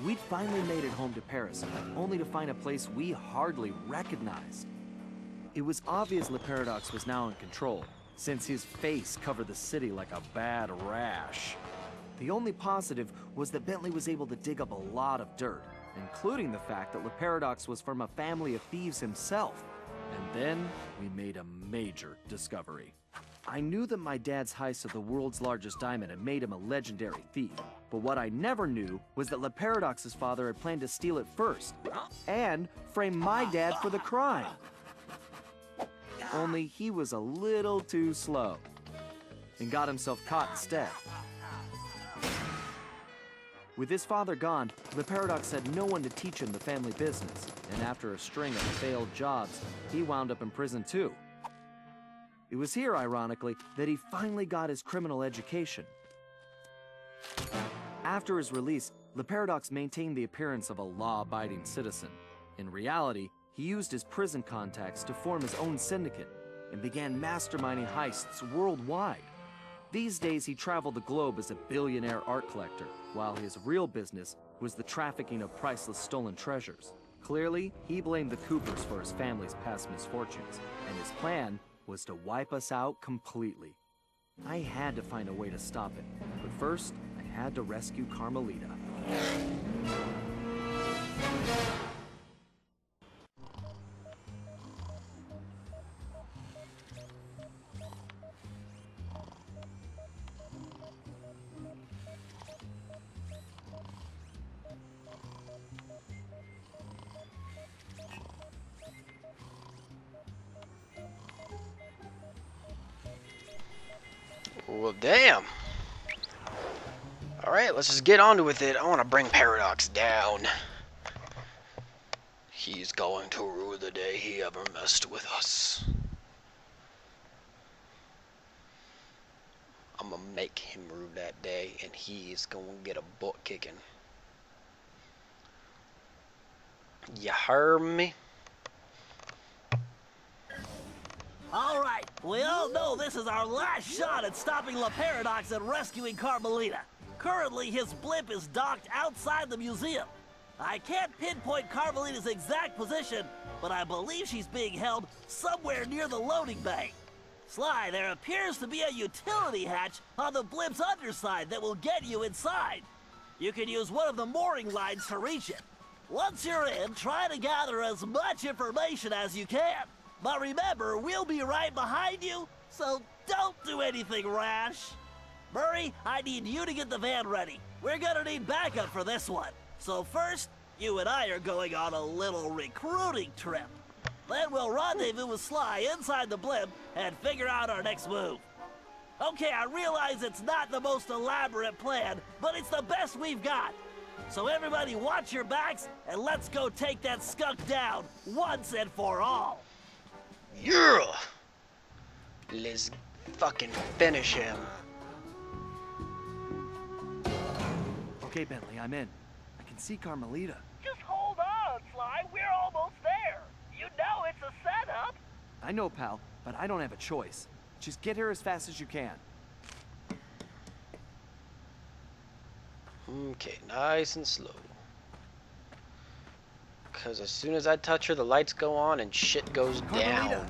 we'd finally made it home to Paris, only to find a place we hardly recognized. It was obvious Le Paradox was now in control, since his face covered the city like a bad rash. The only positive was that Bentley was able to dig up a lot of dirt, including the fact that Le Paradox was from a family of thieves himself. And then we made a major discovery. I knew that my dad's heist of the world's largest diamond had made him a legendary thief, but what I never knew was that Le Paradox's father had planned to steal it first, and frame my dad for the crime. Only he was a little too slow, and got himself caught instead. With his father gone, Le Paradox had no one to teach him the family business, and after a string of failed jobs, he wound up in prison too. It was here, ironically, that he finally got his criminal education. After his release, Le Paradox maintained the appearance of a law-abiding citizen. In reality, he used his prison contacts to form his own syndicate, and began masterminding heists worldwide. These days, he traveled the globe as a billionaire art collector, while his real business was the trafficking of priceless stolen treasures. Clearly, he blamed the Coopers for his family's past misfortunes, and his plan was to wipe us out completely. I had to find a way to stop it, but first, I had to rescue Carmelita. Well, damn. Alright, let's just get on with it. I want to bring Paradox down. He's going to rue the day he ever messed with us. I'm gonna make him rue that day, and he's gonna get a butt kicking. You heard me? All right, we all know this is our last shot at stopping Le Paradox and rescuing Carmelita. Currently, his blimp is docked outside the museum. I can't pinpoint Carmelita's exact position, but I believe she's being held somewhere near the loading bay. Sly, there appears to be a utility hatch on the blimp's underside that will get you inside. You can use one of the mooring lines to reach it. Once you're in, try to gather as much information as you can. But remember, we'll be right behind you, so don't do anything rash. Murray, I need you to get the van ready. We're gonna need backup for this one. So first, you and I are going on a little recruiting trip. Then we'll rendezvous with Sly inside the blimp and figure out our next move. Okay, I realize it's not the most elaborate plan, but it's the best we've got. So everybody watch your backs, and let's go take that skunk down once and for all. Yeah! Let's fucking finish him. Okay, Bentley, I'm in. I can see Carmelita. Just hold on, Sly. We're almost there. You know it's a setup. I know, pal, but I don't have a choice. Just get here as fast as you can. Okay, nice and slow. Because as soon as I touch her, the lights go on and shit goes down.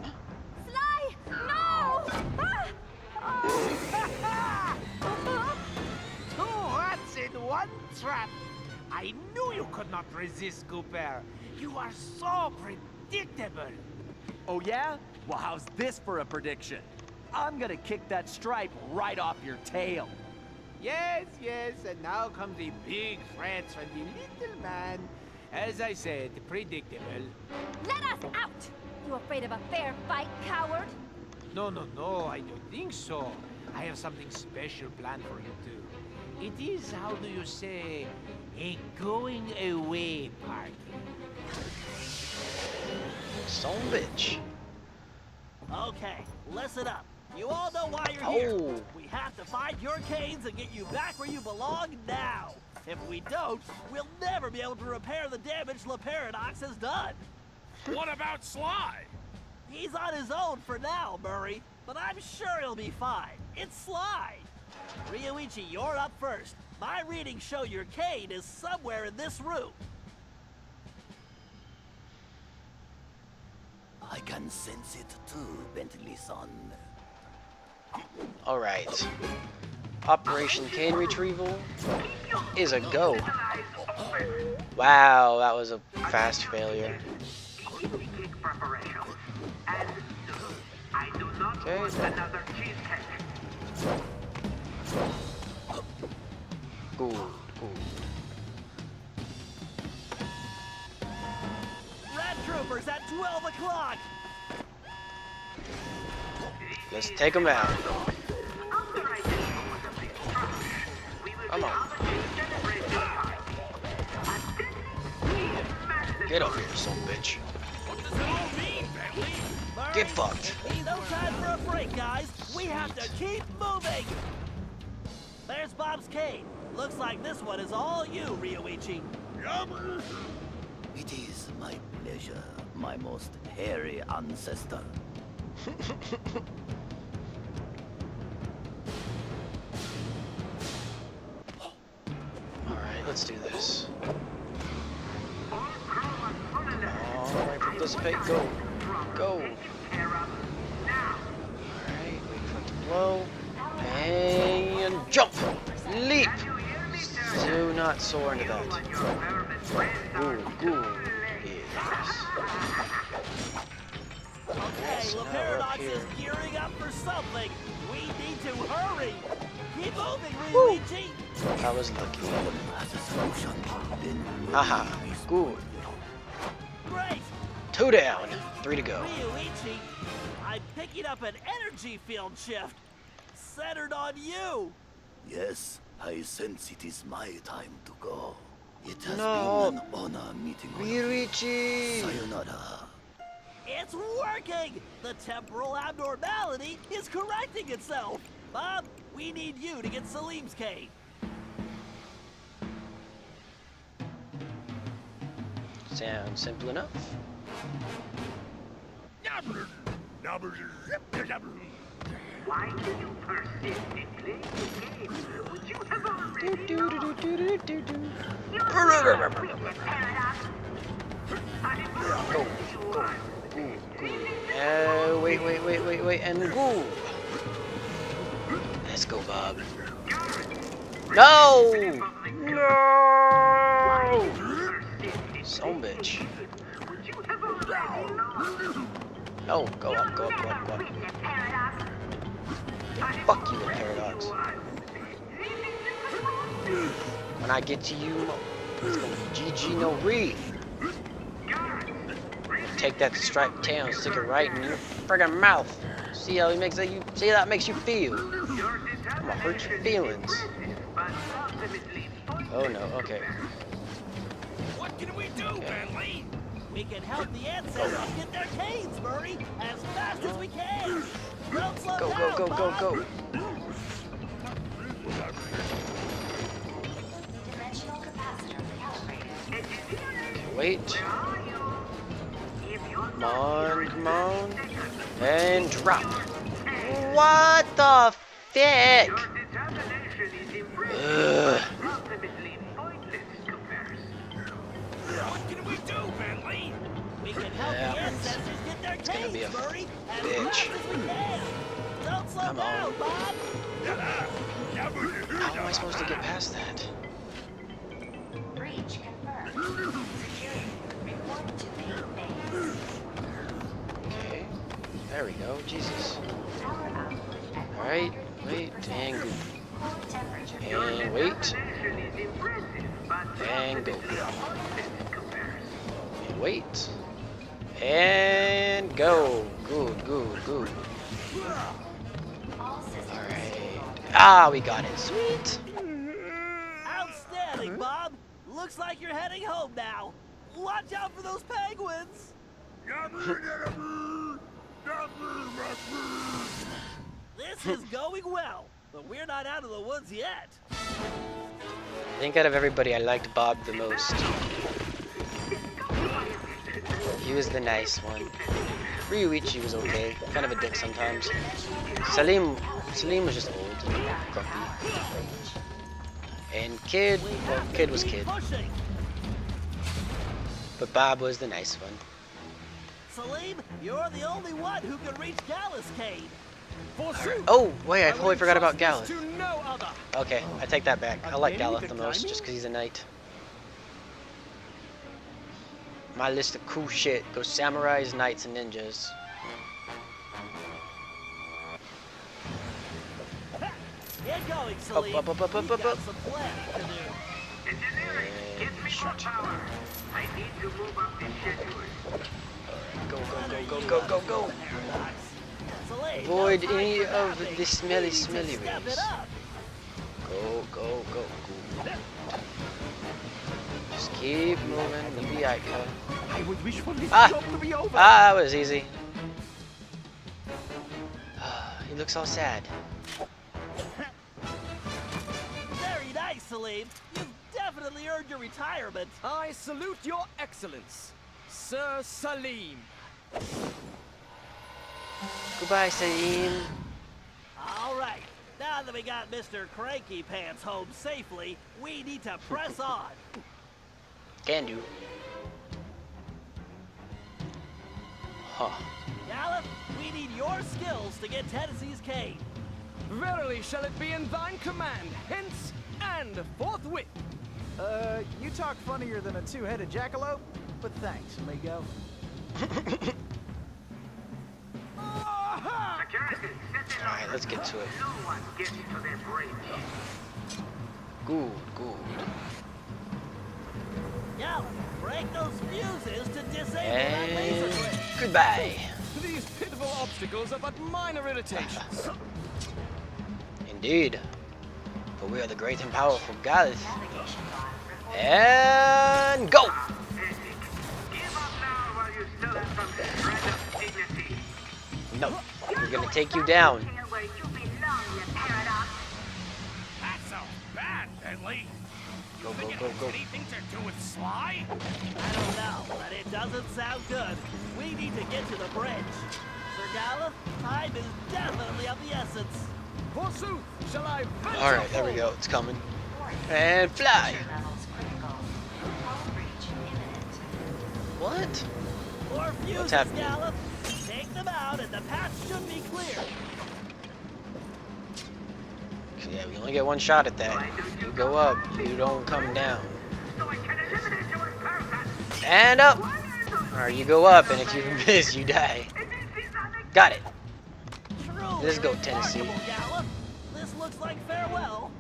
Sly! No! Ah! Two rats in one trap. I knew you could not resist, Cooper. You are so predictable. Oh yeah? Well, how's this for a prediction? I'm gonna kick that stripe right off your tail. Yes, yes, and now come the big threats from the little man. As I said, predictable. Let us out! You afraid of a fair fight, coward? No, I don't think so. I have something special planned for you two. It is, how do you say, a going away party. Son of a bitch. Okay, listen up. You all know why you're here. Oh. We have to find your canes and get you back where you belong now. If we don't, we'll never be able to repair the damage Le Paradox has done. What about Sly? He's on his own for now, Murray, but I'm sure he'll be fine. It's Sly. Ryoichi, you're up first. My readings show your cane is somewhere in this room. I can sense it too, Bentley-son. Alright. Operation Cane Retrieval is a go. Wow, that was a fast failure. Okay. Good, good. Red Troopers at 12 o'clock. Let's take them out. Come on. Get up here, son of a bitch. What does it all mean, Bentley? Get fucked. No time for a break, guys. We have to keep moving. There's Bob's cane. Looks like this one is all you, Ryoichi. Yummer. It is my pleasure, my most hairy ancestor. Alright, let's do this. Alright, participate, go. Go. Alright, wait for it to blow. And jump! Leap! Do not soar into that. Good, good. Yes. Okay, Yes, the now we're up Paradox here. is gearing up for something. We need to hurry. Keep moving, Ryoichi. I was lucky. Haha, good. Great. 2 down, 3 to go. Ryoichi, I'm picking up an energy field shift. Centered on you. Yes, I sense it is my time to go. It has No. been an honor meeting with Ryuichi! Sayonara. It's working! The temporal abnormality is correcting itself. Bob, we need you to get Salim's cane. Sounds simple enough. Yummer. Yummer. Yummer. Why do you persist in playing the game? Would you have already known? You're paradox. Go, go, go. Wait, and go. Let's go, Bob. No! No! Son bitch. Would you have already known? No, go up, go up, go up, go up. Fuck you, Paradox. When I get to you, it's gonna be GG no re. Take that striped tail and stick it right in your friggin' mouth. See how he makes that you see how that makes you feel. I'm gonna hurt your feelings. Oh no, okay. What can we do, Bentley? We can help the ancestors get their canes, Murray, as fast as we can. Don't slow Go, down, go, go, go, Bob. go. Okay, wait. Come on, come on. And drop. What the fuck? Ugh. What can we do, Bentley? We can help Yeah, the ancestors get their it's gonna be canes, a Murray, as bitch. fast as we can. Don't slow Come down, on. Bob. How am I supposed to get past that? Breach confirmed. Security. Report to main base. Okay. There we go. Jesus. Power output at Alright. Wait. And go. core temperature. And wait. And go. And wait. And go. Good, good, good. All systems. Alright. Ah, we got it. Sweet. Outstanding, Bob. Looks like you're heading home now. Watch out for those penguins. This is going well, but we're not out of the woods yet. I think out of everybody, I liked Bob the most. He was the nice one. Ryuichi was okay, kind of a dick sometimes. Salim was just old and grumpy. And Kid, well, Kid was Kid, Pushing. but Bob was the nice one. Salim, you're the only one who can reach Gallus Cave. Oh, wait, I totally forgot about Gallus. To no other. Okay, I take that back. I like Again, Gallus the the most, climbing? just because he's a knight. My list of cool shit goes samurais, knights, and ninjas. Get going, Salim. Up. We've got some planning to do. Engineering, give me more power. I need to move up the schedule. Go. Paradox. Salim, Avoid no time any for of napping. the smelly We need to smelly step rays. it up. Go. Just keep moving. Leave the icon. I would wish for this Ah. job to be over. Ah, that was easy. He looks all sad. Very nice, Salim. You've definitely earned your retirement. I salute your excellence, Sir Salim. Goodbye, Salim. All right. Now that we got Mr. Cranky Pants home safely, we need to press on. Can do. Huh. Gallus, we need your skills to get Tennessee's cave. Verily shall it be in thine command, hence and forthwith. You talk funnier than a two-headed jackalope, but thanks, amigo. Security, set it Alright, let's get to it. No one gets to their bridge. Good. Gallus, break those fuses to disable that laser And grid. goodbye. These pitiful obstacles are but minor irritations. Indeed. But we are the great and powerful Gallus. Navigation bar reporting. And go! Pathetic. Give up now while you still have some shred of dignity. No, we're gonna take you down. Where you belong, you paradox. That's so bad, Bentley. Go. Anything to do with Sly? I don't know, but it doesn't sound good. We need to get to the bridge. Sir Gallus, time is definitely of the essence. Forsooth, shall I venture Alright, there we go. It's coming. And fly! Pressure levels critical. Hull breach imminent. What? More fuses, happening? Gallus. Take them out and the path should be clear. Yeah, we only get one shot at that. You go up, you don't come down. So I can eliminate you in person. And up! Or you go up, and if you miss, you die. Got it. Truly Let's go, Tennessee. remarkable, Gallus. This looks like farewell.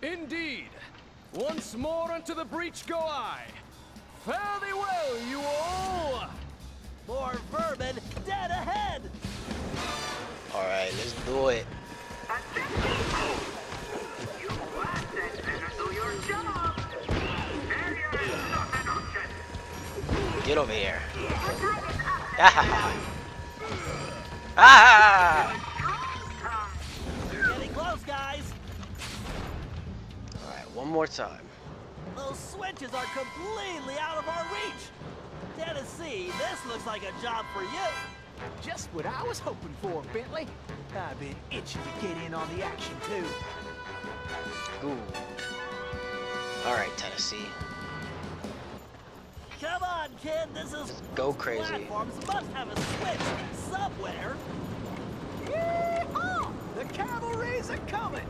Indeed. Once more unto the breach go I. Fare thee well, you all. More vermin dead ahead. Alright, let's do it. You bastards better do your job. Failure is not an option. Get over here. Ah! Getting close, guys. Alright, one more time. Those switches are completely out of our reach. Tennessee, this looks like a job for you. Just what I was hoping for, Bentley. I've been itching to get in on the action, too. Ooh. Alright, Tennessee. Come on, kid. This is Go crazy. platforms must have a switch somewhere. Yeehaw! The cavalry's a coming!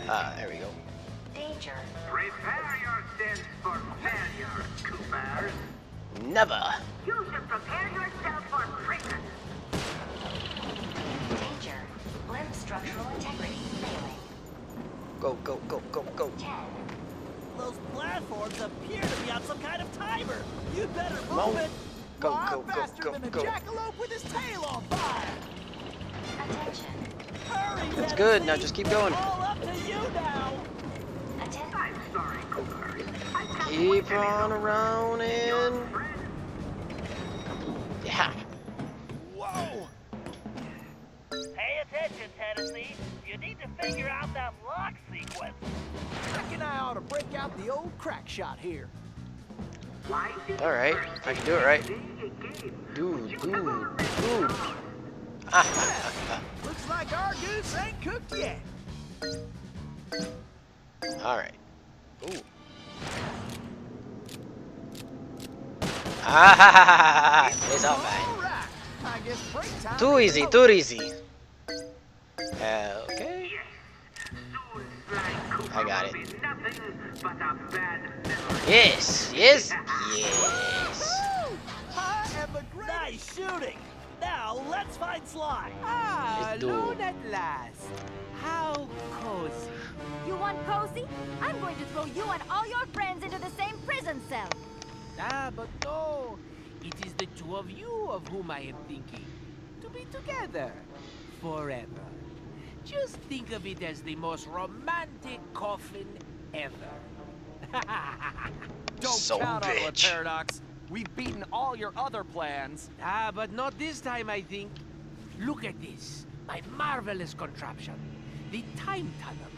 Ah, there we go. Danger. Prepare yourselves for failure, Coopers. Never. You should prepare yourself for prison. Danger. Blimp structural integrity failing. Go. 10. Those platforms appear to be on some kind of timer. You'd better move Move. it. Go. Far faster than a jackalope with his tail on fire! Attention. Hurry, That's good, now Tennessee. just keep going. It's all up to you now. Attention. I'm sorry, Coopers. I can't Keep wait on any around longer. and... Your friend Yeah. Whoa! Pay attention, Tennessee. You need to figure out that lock sequence. Reckon I ought to break out the old crack shot here. Why did Alright, you first if I can do it right. play a game? Dude. You have already Ooh. lost. Ah. Looks like our goose ain't cooked yet. Alright. Ooh. Ah, it's all right. Alright. I guess break time. Too easy, too easy. Okay. I got it. Yes, yes, yes. I am a great. Nice shooting. Now let's find Sly. Ah, Let's do alone it. at last. How cozy. You want cozy? I'm going to throw you and all your friends into the same prison cell. Ah, but no. It is the two of you of whom I am thinking. To be together. Forever. Just think of it as the most romantic coffin ever. Don't So count on it, bitch. Paradox. We've beaten all your other plans. Ah, but not this time, I think. Look at this. My marvelous contraption. The time tunnel.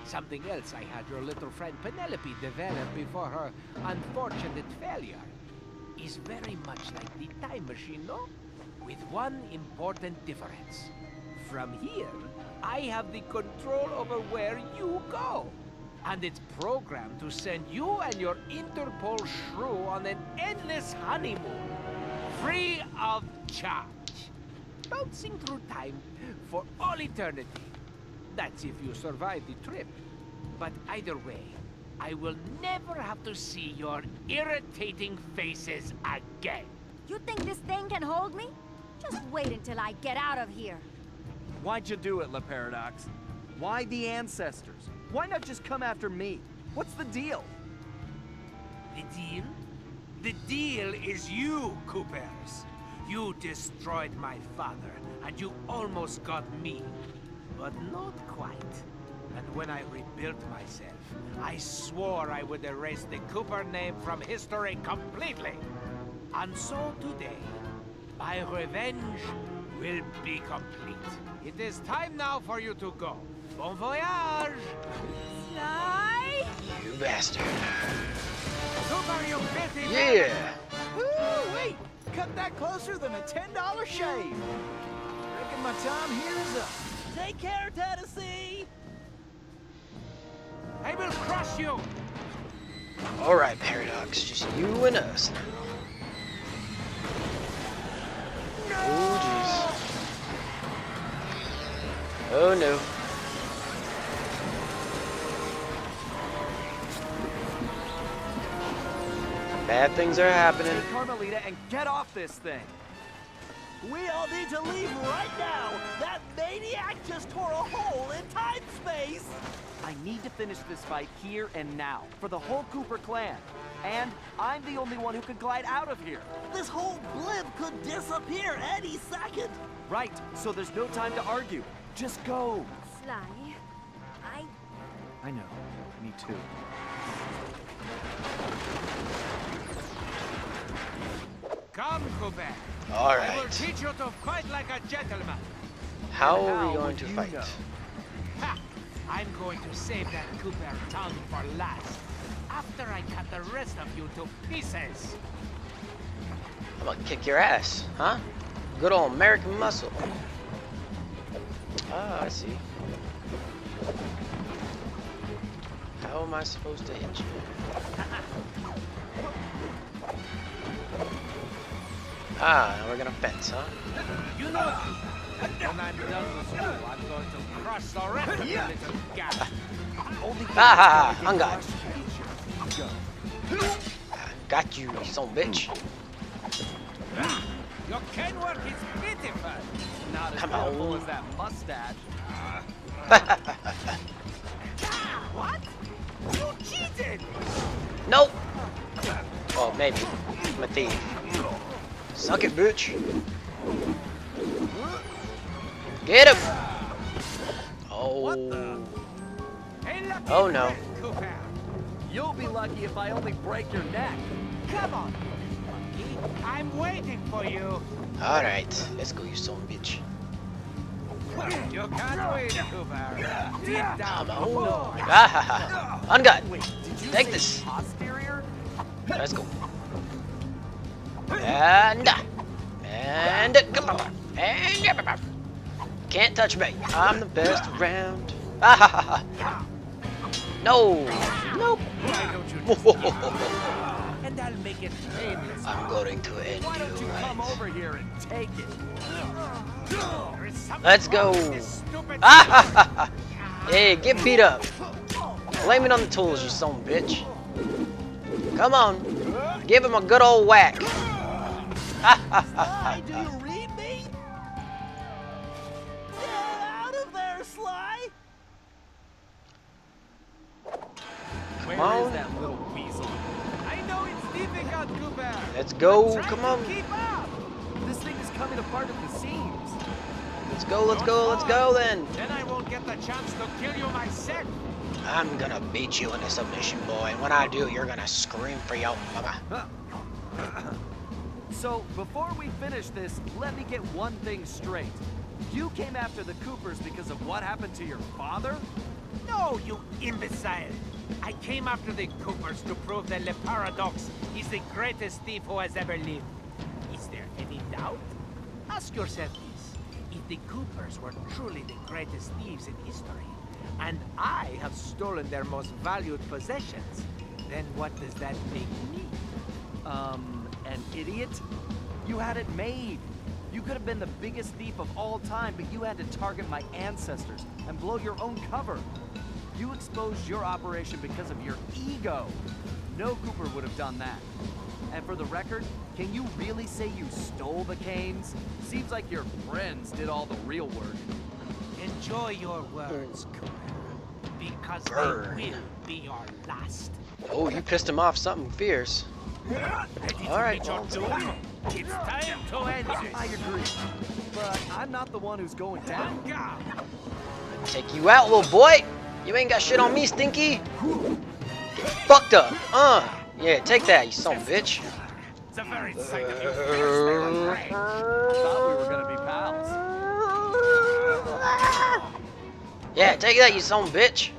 Something else I had your little friend Penelope develop before her unfortunate failure. Is very much like the time machine, no? With one important difference. From here, I have the control over where you go. And it's programmed to send you and your Interpol shrew on an endless honeymoon. Free of charge. Bouncing through time for all eternity. That's if you survive the trip. But either way, I will never have to see your irritating faces again. You think this thing can hold me? Just wait until I get out of here. Why'd you do it, La Paradox? Why the ancestors? Why not just come after me? What's the deal? The deal? The deal is you, Coopers. You destroyed my father, and you almost got me. But not quite. And when I rebuilt myself, I swore I would erase the Cooper name from history completely. And so today, my revenge will be complete. It is time now for you to go. Bon voyage! Sly! You bastard. Cooper, you filthy Yeah. Ooh, wait. Cut that closer than a $10 shave. Reckon my time here is up. Take care, Tennessee. I will crush you! Alright, Paradox. Just you and us. Oh, jeez. Oh, no. Bad things are happening. Take Carmelita and get off this thing. We all need to leave right now. That maniac just tore a hole in time-space. I need to finish this fight here and now, for the whole Cooper clan. And I'm the only one who can glide out of here. This whole blimp could disappear any second. Right, so there's no time to argue. Just go. Sly, I know, me too. Come, Cooper. I will Alright. teach you to fight like a gentleman. How are How we going would to you fight? know? Ha! I'm going to save that Cooper tongue for last. After I cut the rest of you to pieces. I'm gonna kick your ass, huh? Good old American muscle. Ah, I see. How am I supposed to hit you? Ah, now we're gonna fence, huh? You know, when I'm done with you, I'm going to crush the rest of you little gat. Ah, on God. Got you, you son of a bitch. Your can work is pitiful. Not as Come beautiful on. as that mustache. What? You cheated! Nope. Well, maybe. I'm a thief. Suck it, bitch. Get him. Oh. Hey, lucky Oh, no. friend, Cooper. You'll be lucky if I only break your neck. Come on, monkey. I'm waiting for you. Alright, let's go, you son of a bitch. You can't wait, Cooper. Deep down, Come on. before. Ah, on God. Wait, did you Take say this. posterior? Let's go. And can't touch me. I'm the best around. Ah ha ha ha. No. Nope. Why don't you just and I'll make it painless. I'm going to end Why don't you come right. over here and take it? There is something Let's go. wrong with this stupid Ah ha ha ha. Hey, get beat up. Blame it on the tools, you son of a bitch. Come on. Give him a good old whack. Ha ha ha Sly, do you read me? Get out of there, Sly! Where on. is that little weasel? I know it's difficult, Cooper. Let's go. Try Come to on. keep up. This thing is coming apart at the seams. Let's go, let's go, let's go then. Then I won't get the chance to kill you myself. I'm gonna beat you into submission, boy. And when I do, you're gonna scream for your mama. So, before we finish this, let me get one thing straight. You came after the Coopers because of what happened to your father? No, you imbecile. I came after the Coopers to prove that Le Paradox is the greatest thief who has ever lived. Is there any doubt? Ask yourself this. If the Coopers were truly the greatest thieves in history, and I have stolen their most valued possessions, then what does that make me? An idiot? You had it made. You could have been the biggest thief of all time, but you had to target my ancestors and blow your own cover. You exposed your operation because of your ego. No Cooper would have done that. And for the record, can you really say you stole the canes? Seems like your friends did all the real work. Enjoy your words, Cooper, because Burn. they will be your last. Oh, you pissed him off something fierce. Ready All right, to meet your doom? It's time to end I this. agree. But I'm not the one who's going down. Take you out, little boy. You ain't got shit on me, Stinky. Get fucked up. Yeah, take that, you son of a bitch. It's a very sight of you. Thought we were gonna be pals. Yeah, take that, you son of a bitch.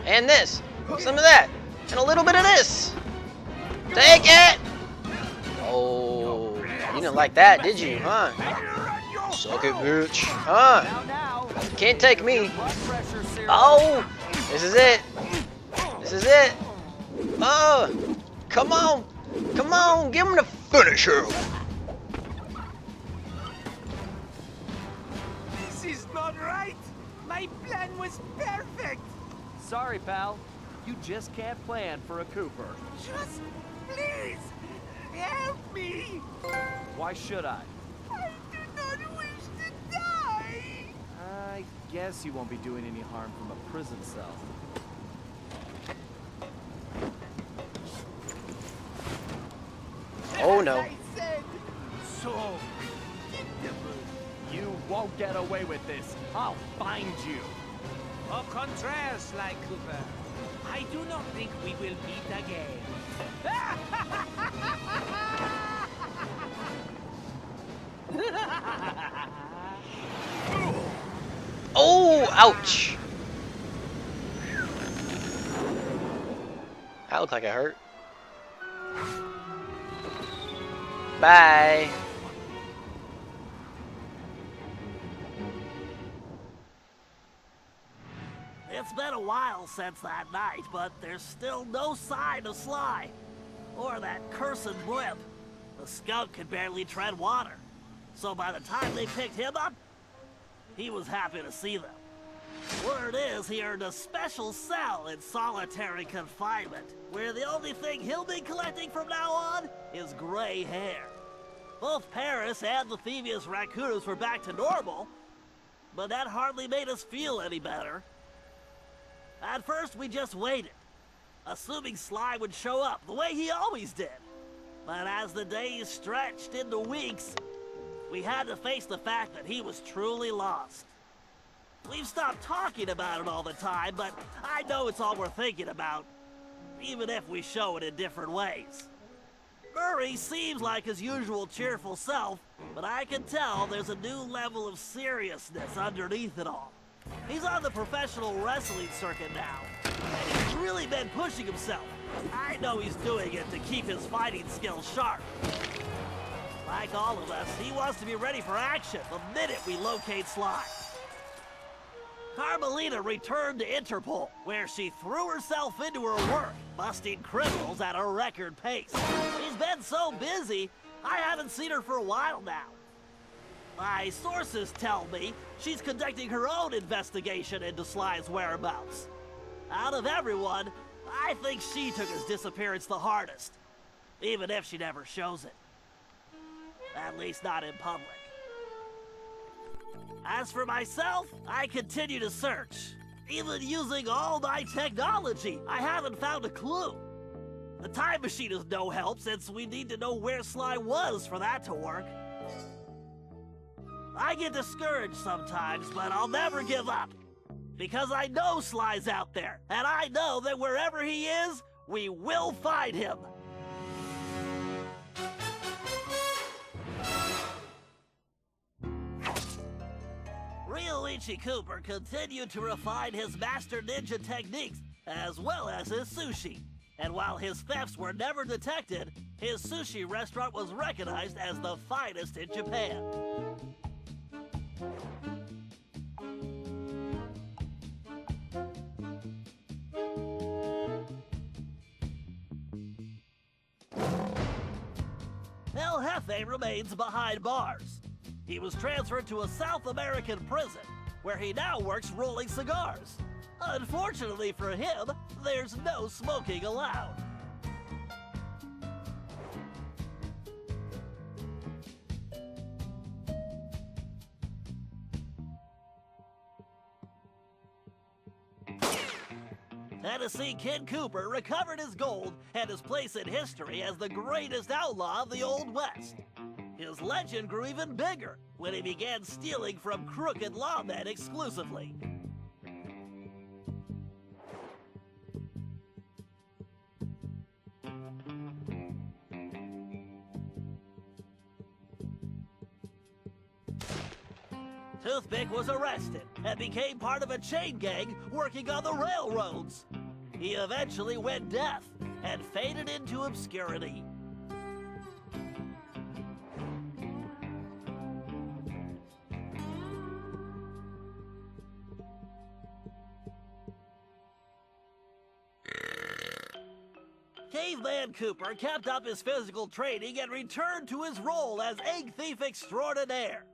And this. Some of that. And a little bit of this. Take it! Oh, you didn't like that, did you, huh? Suck it, bitch. Huh? Now, Can't take me. blood pressure serum. Oh! This is it. This is it. Oh! Come on! Come on! Give him the finisher! This is not right. My plan was perfect. Sorry, pal. You just can't plan for a Cooper. Just please help me. Why should I? I do not wish to die. I guess you won't be doing any harm from a prison cell. Oh no. I said so predictable. You won't get away with this. I'll find you. Au contraire, Sly Cooper. I do not think we will meet again. Oh! Ouch! That looked like it hurt. Bye. It's been a while since that night, but there's still no sign of Sly. Or that cursed blimp. The skunk could barely tread water. So by the time they picked him up, he was happy to see them. Word is he earned a special cell in solitary confinement, where the only thing he'll be collecting from now on is gray hair. Both Paris and the Thieves raccoons were back to normal, but that hardly made us feel any better. At first, we just waited, assuming Sly would show up the way he always did. But as the days stretched into weeks, we had to face the fact that he was truly lost. We've stopped talking about it all the time, but I know it's all we're thinking about, even if we show it in different ways. Murray seems like his usual cheerful self, but I can tell there's a new level of seriousness underneath it all. He's on the professional wrestling circuit now, and he's really been pushing himself. I know he's doing it to keep his fighting skills sharp. Like all of us, he wants to be ready for action the minute we locate Sly. Carmelita returned to Interpol, where she threw herself into her work, busting criminals at a record pace. She's been so busy, I haven't seen her for a while now. My sources tell me she's conducting her own investigation into Sly's whereabouts. Out of everyone, I think she took his disappearance the hardest, even if she never shows it. At least not in public. As for myself, I continue to search. Even using all my technology, I haven't found a clue. The time machine is no help since we need to know where Sly was for that to work. I get discouraged sometimes, but I'll never give up. Because I know Sly's out there, and I know that wherever he is, we will find him. Ryoichi Cooper continued to refine his master ninja techniques as well as his sushi. And while his thefts were never detected, his sushi restaurant was recognized as the finest in Japan. El Jefe remains behind bars. He was transferred to a South American prison, where he now works rolling cigars. Unfortunately for him, there's no smoking allowed. Tennessee Kid Cooper recovered his gold and his place in history as the greatest outlaw of the Old West. His legend grew even bigger when he began stealing from crooked lawmen exclusively. Toothpick was arrested and became part of a chain gang working on the railroads. He eventually went deaf and faded into obscurity. Caveman Cooper kept up his physical training and returned to his role as egg thief extraordinaire.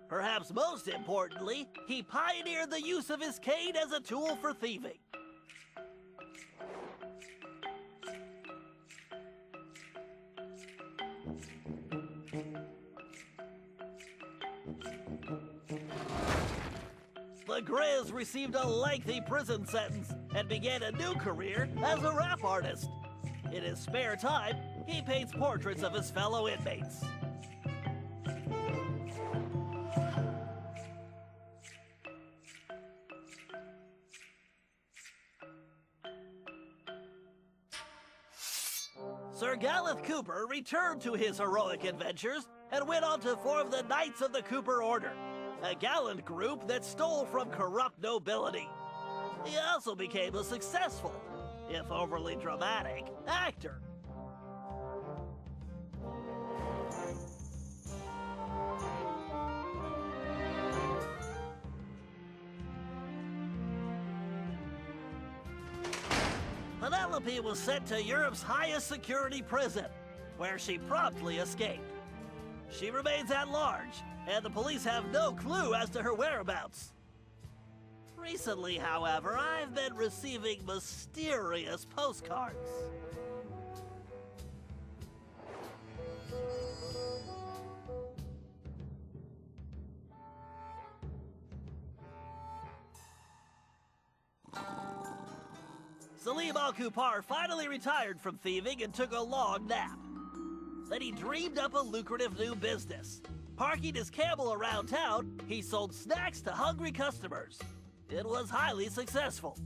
Perhaps most importantly, he pioneered the use of his cane as a tool for thieving. The Grizz received a lengthy prison sentence and began a new career as a rap artist. In his spare time, he paints portraits of his fellow inmates. Sir Gallup Cooper returned to his heroic adventures and went on to form the Knights of the Cooper Order, a gallant group that stole from corrupt nobility. He also became a successful, if overly dramatic, actor. Penelope was sent to Europe's highest security prison, where she promptly escaped. She remains at large, and the police have no clue as to her whereabouts. Recently, however, I've been receiving mysterious postcards. Salim Al-Kupar finally retired from thieving and took a long nap. Then he dreamed up a lucrative new business. Parking his camel around town, he sold snacks to hungry customers. It was highly successful.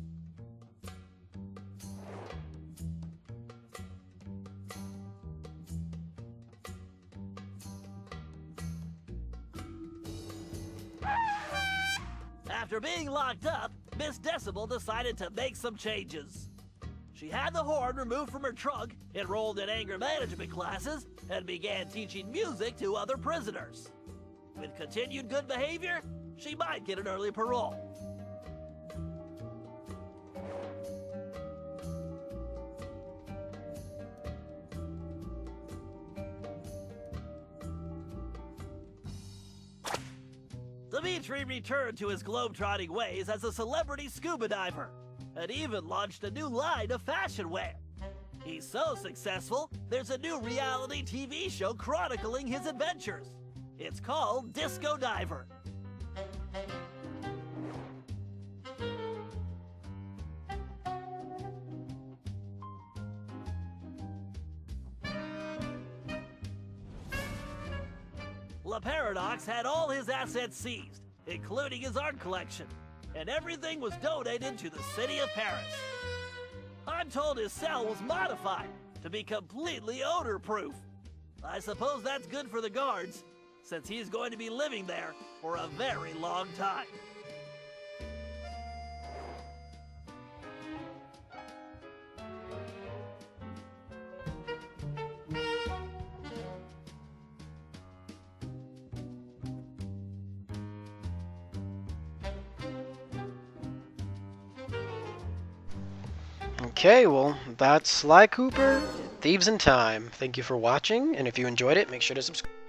After being locked up, Miss Decibel decided to make some changes. She had the horn removed from her trunk, enrolled in anger management classes, and began teaching music to other prisoners. With continued good behavior, she might get an early parole. Dimitri returned to his globetrotting ways as a celebrity scuba diver, and even launched a new line of fashion wear. He's so successful, there's a new reality TV show chronicling his adventures. It's called Disco Diver. La Paradox had all his assets seized, including his art collection, and everything was donated to the city of Paris. I'm told his cell was modified to be completely odor-proof. I suppose that's good for the guards, since he's going to be living there for a very long time. Okay, well, that's Sly Cooper, Thieves in Time. Thank you for watching, and if you enjoyed it, make sure to subscribe.